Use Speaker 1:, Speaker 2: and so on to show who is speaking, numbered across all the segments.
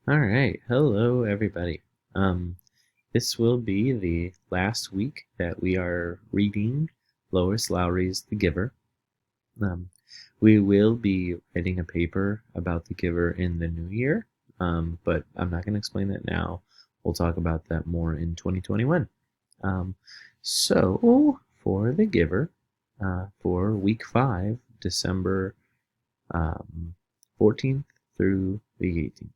Speaker 1: All right, hello everybody. This will be the last week that we are reading Lois Lowry's The Giver. Um, we will be writing a paper about The Giver in the new year, but I'm not going to explain that now. We'll talk about that more in 2021. So, for The Giver, for week 5, December 14th through the 18th.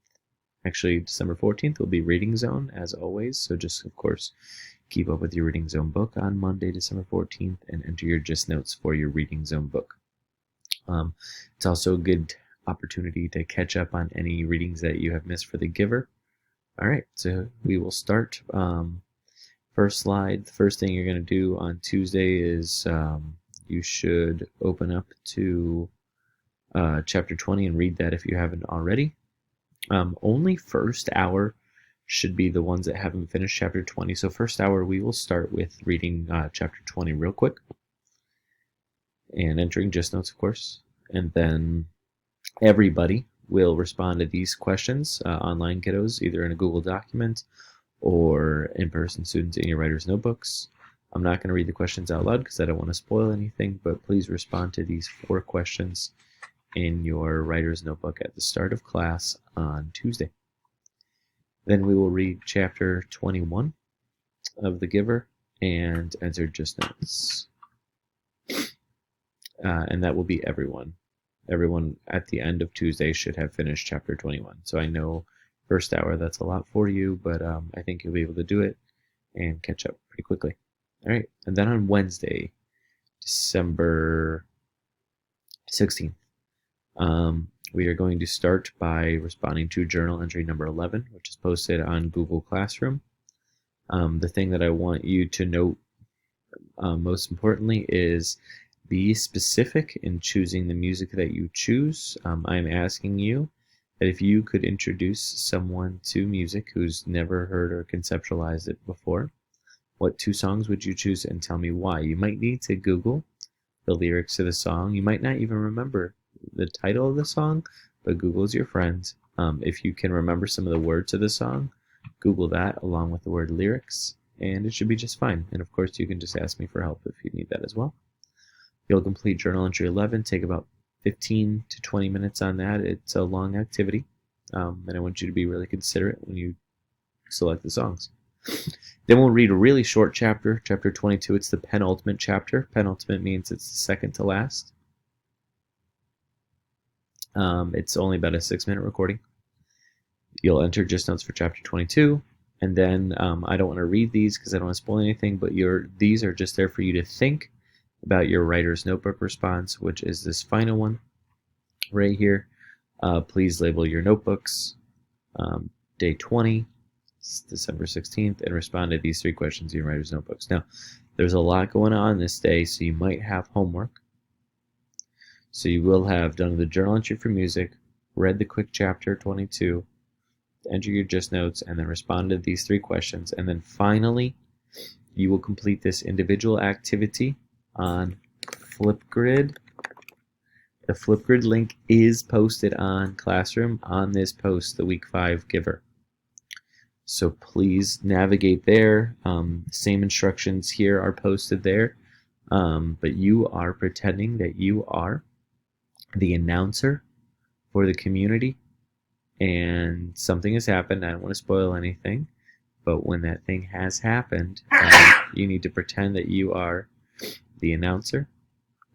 Speaker 1: Actually, December 14th will be Reading Zone, as always, so just, of course, keep up with your Reading Zone book on Monday, December 14th, and enter your Just Notes for your Reading Zone book. It's also a good opportunity to catch up on any readings that you have missed for The Giver. All right, so we will start. First slide, the first thing you're going to do on Tuesday is you should open up to chapter 20 and read that if you haven't already. Only first hour should be the ones that haven't finished chapter 20. So first hour, we will start with reading chapter 20 real quick and entering Just Notes, of course. And then everybody will respond to these questions, online kiddos, either in a Google document or in-person students in your writer's notebooks. I'm not going to read the questions out loud because I don't want to spoil anything, but please respond to these 4 questions in your writer's notebook at the start of class on Tuesday. Then we will read chapter 21 of The Giver and enter Just Notes. And that will be everyone. Everyone at the end of Tuesday should have finished chapter 21. So I know first hour, that's a lot for you, but I think you'll be able to do it and catch up pretty quickly. All right, and then on Wednesday, December 16th, we are going to start by responding to journal entry number 11, which is posted on Google Classroom. The thing that I want you to note most importantly is be specific in choosing the music that you choose. I'm asking you that if you could introduce someone to music who's never heard or conceptualized it before, what 2 songs would you choose and tell me why? You might need to Google the lyrics to the song. You might not even remember the title of the song, but Google's your friend. If you can remember some of the words of the song, Google that along with the word lyrics, and it should be just fine. And of course, you can just ask me for help if you need that as well. You'll complete journal entry 11, take about 15 to 20 minutes on that. It's a long activity, and I want you to be really considerate when you select the songs. Then we'll read a really short chapter, chapter 22. It's the penultimate chapter. Penultimate means it's the second to last. It's only about a 6-minute recording. You'll enter Just Notes for chapter 22, and then I don't want to read these because I don't want to spoil anything, but these are just there for you to think about your writer's notebook response, which is this final one right here. Please label your notebooks day 20, December 16th, and respond to these 3 questions in your writer's notebooks. Now, there's a lot going on this day, so you might have homework. So you will have done the journal entry for music, read the quick chapter 22, enter your Just Notes, and then respond to these 3 questions. And then finally, you will complete this individual activity on Flipgrid. The Flipgrid link is posted on Classroom on this post, the Week 5 Giver. So please navigate there. Same instructions here are posted there, but you are pretending that you are the announcer for the community, and something has happened. I don't want to spoil anything, but when that thing has happened, you need to pretend that you are the announcer,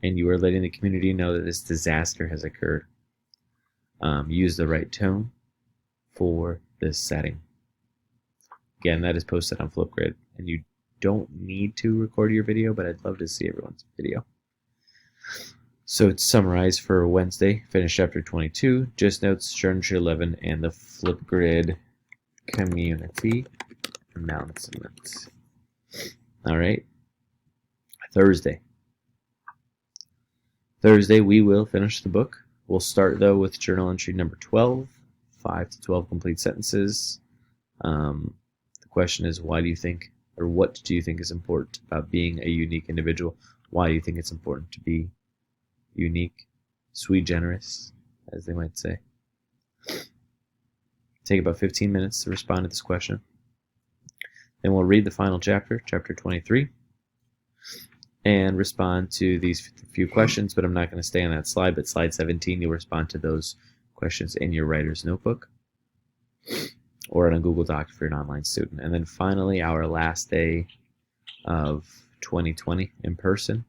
Speaker 1: and you are letting the community know that this disaster has occurred. Use the right tone for this setting. Again, that is posted on Flipgrid, and you don't need to record your video, but I'd love to see everyone's video. So to summarize for Wednesday, finish chapter 22, Just Notes, journal entry 11, and the Flipgrid community announcement. All right. Thursday, we will finish the book. We'll start, though, with journal entry number 12, 5 to 12 complete sentences. The question is, why do you think, or what do you think is important about being a unique individual? Why do you think it's important to be unique, sui generis, as they might say? Take about 15 minutes to respond to this question. Then we'll read the final chapter, chapter 23, and respond to these few questions, but I'm not going to stay on that slide, but slide 17, you'll respond to those questions in your writer's notebook or on a Google Doc if you're an online student. And then finally, our last day of 2020 in person.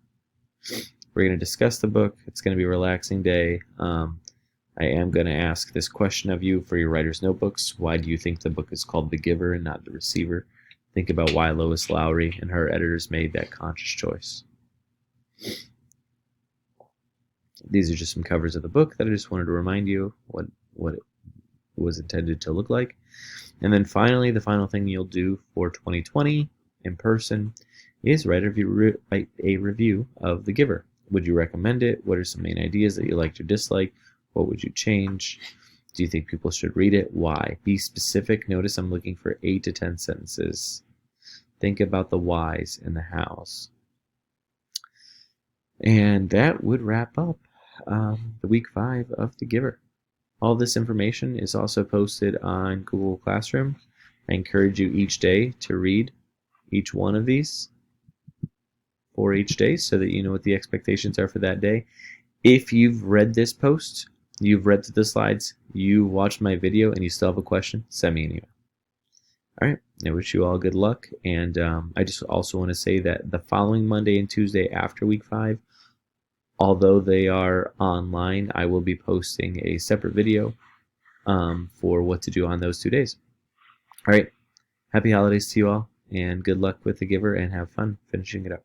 Speaker 1: We're going to discuss the book. It's going to be a relaxing day. I am going to ask this question of you for your writer's notebooks. Why do you think the book is called The Giver and not The Receiver? Think about why Lois Lowry and her editors made that conscious choice. These are just some covers of the book that I just wanted to remind you what it was intended to look like. And then finally, the final thing you'll do for 2020 in person is write a review of The Giver. Would you recommend it? What are some main ideas that you liked or disliked? What would you change? Do you think people should read it? Why? Be specific. Notice I'm looking for 8 to 10 sentences. Think about the whys and the hows. And that would wrap up the week 5 of The Giver. All this information is also posted on Google Classroom. I encourage you each day to read each one of these for each day so that you know what the expectations are for that day. If you've read this post, you've read through the slides, you watched my video, and you still have a question, send me an email. All right, I wish you all good luck, and I just also want to say that the following Monday and Tuesday after week 5, although they are online, I will be posting a separate video for what to do on those 2 days. All right, happy holidays to you all, and good luck with The Giver, and have fun finishing it up.